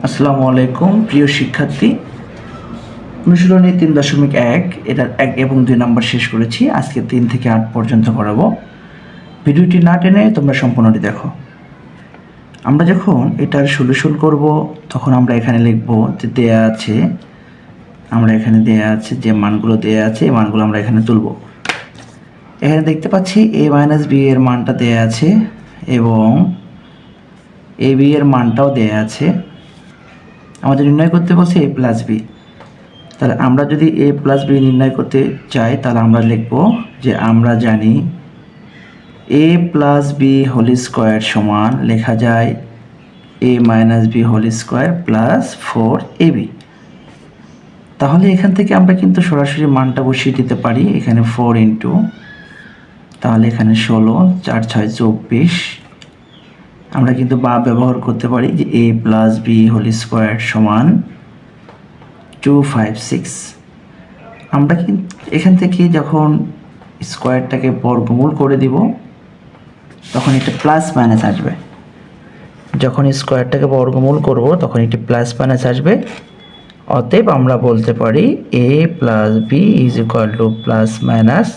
আসসালামু আলাইকুম প্রিয় শিক্ষার্থী। অনুশীলনী 3.1 এটার 1 এবং 2 নাম্বার শেষ করেছি। আজকে 3 থেকে 8 পর্যন্ত করাবো। ভিডিওটি না টেনে তোমরা সম্পূর্ণটি দেখো। আমরা যখন এটার সলিউশন করব তখন আমরা এখানে লিখব যে দেয়া আছে, যে মানগুলো দেয়া আছে এই মানগুলো আমরা এখানে তুলব। এখানে দেখতে পাচ্ছি a - b এর মানটা দেয়া আছে এবং ab এর মানটাও দেয়া আছে। আমাদের নির্ণয় করতে বলছে a প্লাস b। তাহলে আমরা যদি a প্লাস b নির্ণয় করতে চাই তাহলে আমরা লিখব যে আমরা জানি a plus b whole square সমান লেখা যায় a minus b whole square plus 4ab। তাহলে এখান থেকে আমরা কিন্তু সরাসরি মানটা বসিয়ে দিতে পারি। এখানে 4 ইন্টু, তাহলে এখানে 16, 4 6 24। আমরা কিন্তু বা ব্যবহার করতে পারি যে a plus b whole square সমান 256। আমরা কিন্তু এখান থেকে যখন স্কোয়ারটাকে বর্গমূল করে দিব তখন এটা প্লাস মাইনাস আসবে। যখন স্কোয়ারটাকে বর্গমূল করব তখন এটি প্লাস মাইনাস আসবে। অতএব আমরা বলতে পারি a plus b is equal to plus minus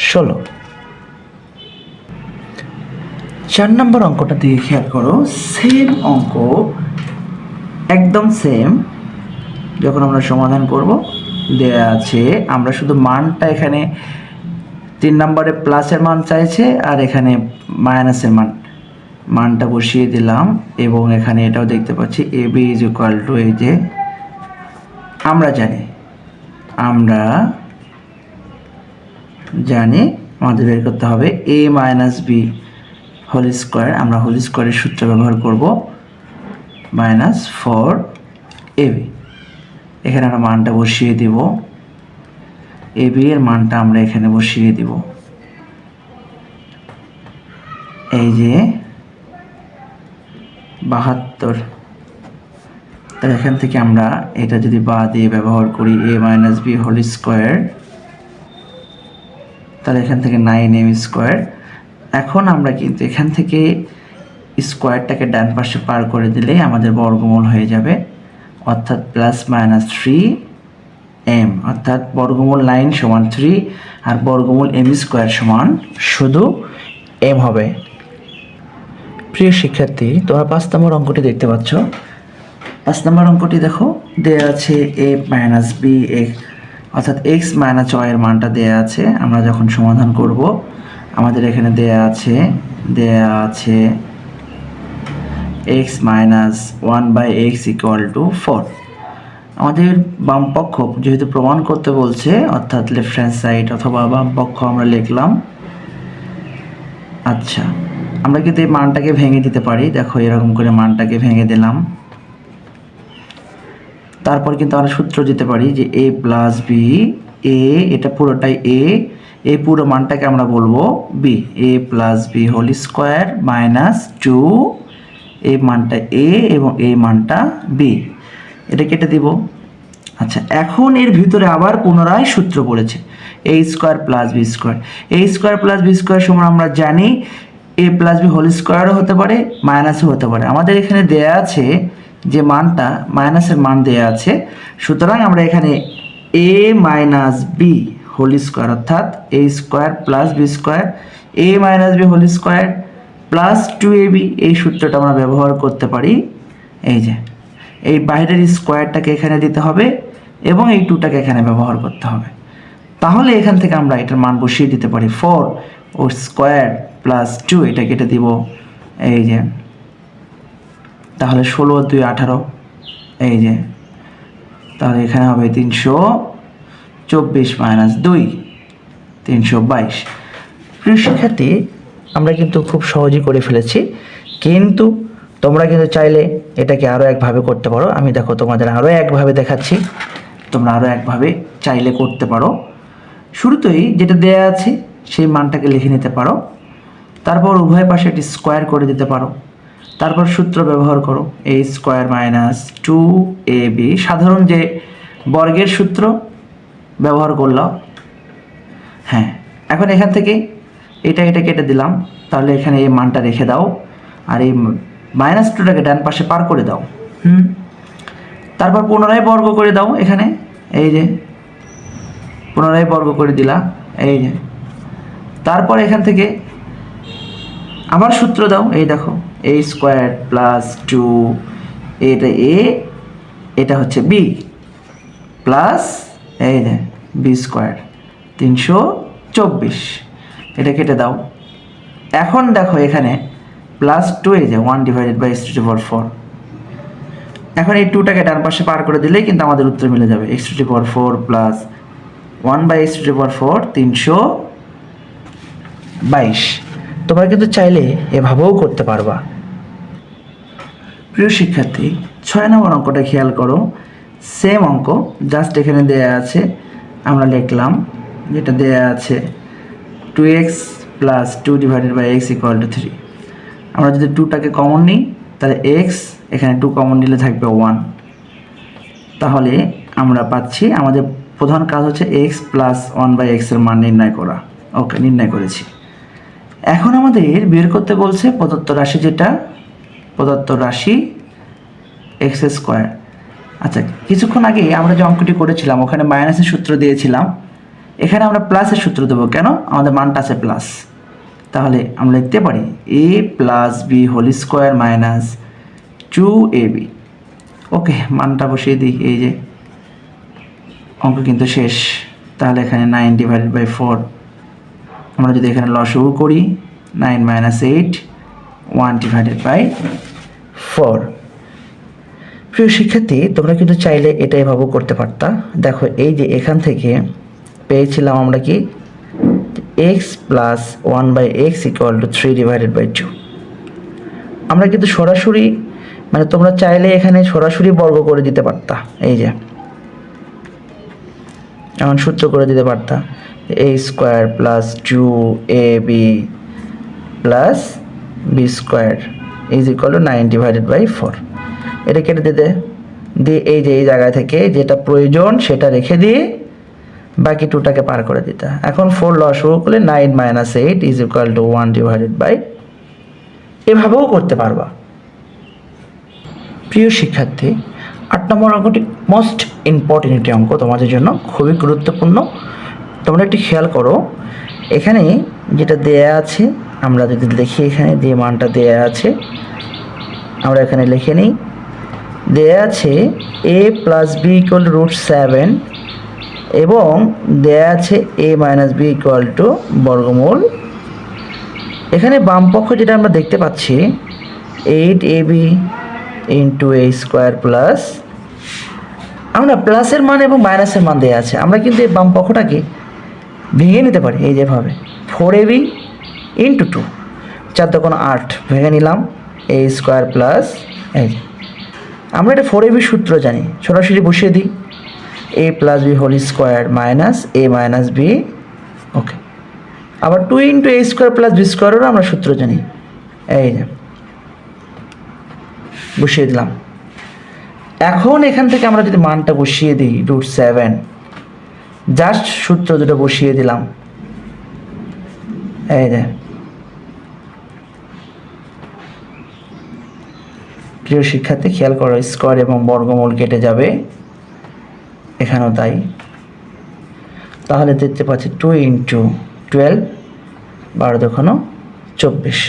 16। 4 নম্বর অঙ্কটা দিয়ে খেয়াল করো, সেম অঙ্ক, একদম সেম। যখন আমরা সমাধান করব দেয়া আছে, আমরা শুধু মানটা এখানে 3 নম্বরে প্লাসের মান চাইছে আর এখানে মাইনাসের মানটা বসিয়ে দিলাম এবং এখানে এটাও দেখতে পাচ্ছি ab ইজ ইকুয়াল টু, এই যে আমরা জানি আমাদের বের করতে হবে a minus b whole square. আমরা হোল স্কোয়ারের সূত্র ব্যবহার করব মাইনাস 4ab। এখানে আমরা মানটা বসিয়ে দিব, ab এর মানটা আমরা এখানে বসিয়ে দিব, এই যে 72। তাহলে এখান থেকে আমরা এটা যদি বা দিয়ে ব্যবহার করি a minus b whole square, তাহলে এখান থেকে 9m স্কোয়ার। এখন আমরা কিন্তু এখান থেকে স্কোয়ারটাকে ডান পাশে পার করে দিলেই আমাদের বর্গমূল হয়ে যাবে, অর্থাৎ প্লাস মাইনাস 3m, অর্থাৎ বর্গমূল 9 সমান 3 আর বর্গমূল m স্কোয়ার সমান শুধু m হবে। প্রিয় শিক্ষার্থী, তোমরা 5 নম্বর অঙ্কটি দেখতে পাচ্ছ। 5 নম্বর অঙ্কটি দেখো, দেয়া আছে a মাইনাস b, অর্থাৎ x মাইনাস y এর মানটা দেয়া আছে। আমরা যখন সমাধান করব আমাদের এখানে দেয়া আছে x minus 1/x equal to 4। আমাদের বাম পক্ষ যেহেতু প্রমাণ করতে বলছে, অর্থাৎ লেফট হ্যান্ড সাইড অথবা বাম পক্ষ আমরা লিখলাম। আচ্ছা, আমরা কিন্তু এই মানটাকে ভেঙে দিতে পারি। দেখো এরকম করে মানটাকে ভেঙে দিলাম। তারপর কিন্তু আমরা সূত্র দিতে পারি যে a প্লাস b, a এটা পুরোটাই a, এই পুরো মানটাকে আমরা বলবো b, a plus b whole square minus 2, এই মানটা a এবং এই মানটা b, এটা কেটে দিব। আচ্ছা, এখন এর ভিতরে আবার পুনরায় সূত্র পড়েছে a square plus b square. a square plus b square সমান আমরা জানি a প্লাস b হোল স্কোয়ারও হতে পারে, মাইনাসও হতে পারে। আমাদের এখানে দেয়া আছে যে মানটা মাইনাসের মান দেয়া আছে, সুতরাং আমরা এখানে a minus b whole square, অর্থাৎ a square plus b square, a minus b whole square plus 2ab, এই সূত্রটা আমরা ব্যবহার করতে পারি। এই যে এই বাইরের স্কোয়ারটাকে এখানে দিতে হবে এবং এই 2টাকে এখানে ব্যবহার করতে হবে। তাহলে এখান থেকে আমরা এটার মান বসিয়ে দিতে পারি 4 ও স্কোয়ার প্লাস 2, এটা কেটে দিব, এই যে তাহলে 16 2 18, এই যে তাহলে এখানে হবে 324 মাইনাস 2 322। প্রিয় শিক্ষার্থী, আমরা কিন্তু খুব সহজেই করে ফেলেছি, কিন্তু তোমরা কিন্তু চাইলে এটাকে আরও একভাবে করতে পারো। আমি দেখো তোমাদের আরও একভাবে দেখাচ্ছি, তোমরা আরও একভাবে চাইলে করতে পারো। শুরুতেই যেটা দেয়া আছে সেই মানটাকে লিখে নিতে পারো, তারপর উভয় পাশে একটি স্কোয়ার করে দিতে পারো, তারপর সূত্র ব্যবহার করো a স্কোয়ার মাইনাস 2ab, সাধারণ যে বর্গের সূত্র ব্যবহার করলাম। হ্যাঁ, এখন এখান থেকে এটা কেটে দিলাম, তাহলে এখানে এই মানটা রেখে দাও আর এই -2টাকে ডান পাশে পার করে দাও, তারপর পুনরায় বর্গ করে দাও এখানে, এই যে পুনরায় বর্গ করে দিলা, এই যে। তারপর এখান থেকে আবার সূত্র দাও, এই দেখো a স্কোয়ার প্লাস 2, এটা a, এটা হচ্ছে b, প্লাস এই যে b স্কোয়ার 324, এটা কেটে দাও। এখন দেখো এখানে প্লাস 2, এই যে 1 ডিভাইডেড বাই x⁴। এখন এই 2টাকে ডান পাশে পার করে দিলেই কিন্তু আমাদের উত্তর মিলে যাবে, x⁴ প্লাস 1 বাই x⁴ 322। তোমরা কিন্তু চাইলে এভাবেও করতে পারবা। প্রিয় শিক্ষার্থী, 6 নম্বর অঙ্কটা খেয়াল করো, সেম অঙ্ক, জাস্ট এখানে দেয়া আছে, আমরা লিখলাম যেটা দেয়া আছে 2x plus 2 divided by x = 3। আমরা যদি 2টাকে কমন নিই তাহলে x, এখানে 2 কমন নিলে থাকবে 1। তাহলে আমরা পাচ্ছি, আমাদের প্রধান কাজ হচ্ছে x প্লাস 1 বাই x এর মান নির্ণয় করা। ওকে, নির্ণয় করেছি। এখন আমাদের বের করতে বলছে প্রদত্ত রাশি, যেটা প্রদত্ত রাশি x স্কোয়ার। আচ্ছা, কিছুক্ষণ আগে আমরা যে অঙ্কটি করেছিলাম ওখানে মাইনাসের সূত্র দিয়েছিলাম, এখানে আমরা প্লাসের সূত্র দেবো। কেন? আমাদের মানটা আছে প্লাস। তাহলে আমরা লিখতে পারি a plus b whole square minus 2ab। Okay, মানটা বসিয়ে দিই, এই যে অঙ্ক কিন্তু শেষ। তাহলে এখানে 9 ডিভাইডেড বাই 4, আমরা যদি এখানে লসাগু করি 9 মাইনাস 8, 1 ডিভাইডেড বাই 4। প্রিয় শিক্ষার্থী, তোমরা কিন্তু চাইলে এটা এভাবেও করতে পারতা। দেখো, এই যে এখান থেকে পেয়েছিলাম আমরা কি x plus 1 by x = 3 divided by 2। আমরা কিন্তু সরাসরি, মানে তোমরা চাইলে এখানে সরাসরি বর্গ করে দিতে পারতা, এই যে এমন সূত্র করে দিতে পারতা, a square plus 2ab plus b square = 9 divided by 4। এটা কেটে দিতে দিয়ে এই যে এই জায়গা থেকে যেটা প্রয়োজন সেটা রেখে দিয়ে বাকি 2টাকে পার করে দিতে। এখন 4 লসাগু করলে 9 মাইনাস 8 = 1 ডিভাইডেড বাই, এভাবেও করতে পারবা। প্রিয় শিক্ষার্থী, 8 নম্বর অঙ্কটি মোস্ট ইম্পর্টেন্ট একটি অঙ্ক, তোমাদের জন্য খুবই গুরুত্বপূর্ণ। তোমরা একটু খেয়াল করো, এখানে যেটা দেয়া আছে, আমরা যদি দেখি এখানে যে মানটা দেয়া আছে, আমরা এখানে লিখে নিই। দেয়া আছে a প্লাস b = √7 এবং দেয়া আছে a মাইনাস b = বর্গমূল। এখানে বাম পক্ষ যেটা আমরা দেখতে পাচ্ছি 8ab * a স্কোয়ার প্লাস, আমরা প্লাসের মান এবং মাইনাসের মান দেওয়া আছে, আমরা কিন্তু এই বাম পক্ষটাকে ভেঙে নিতে পারি, এই যেভাবে 4ab * 2, 4 × 8 ভেঙে নিলাম, a স্কোয়ার প্লাস, এই আমরা এটা 4ab সূত্র জানি, সরাসরি বসিয়ে দিই, a plus b whole square minus a minus b। Okay, আবার 2 × a স্কোয়ার প্লাস b স্কোয়ারেরও আমরা সূত্র জানি, এই যে বসিয়ে দিলাম। এখন এখান থেকে আমরা যদি মানটা বসিয়ে দিই √7, জাস্ট সূত্র দুটো বসিয়ে দিলাম, এই যে। প্রিয় শিক্ষার্থী, খেয়াল করো, স্কোয়ার এবং বর্গমূল কেটে যাবে, এখানেও তাই। তাহলে দেখতে পাচ্ছি 2 × 12, 12 × 24।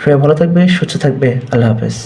সবাই ভালো থাকবে, সুস্থ থাকবে, আল্লাহ হাফেজ।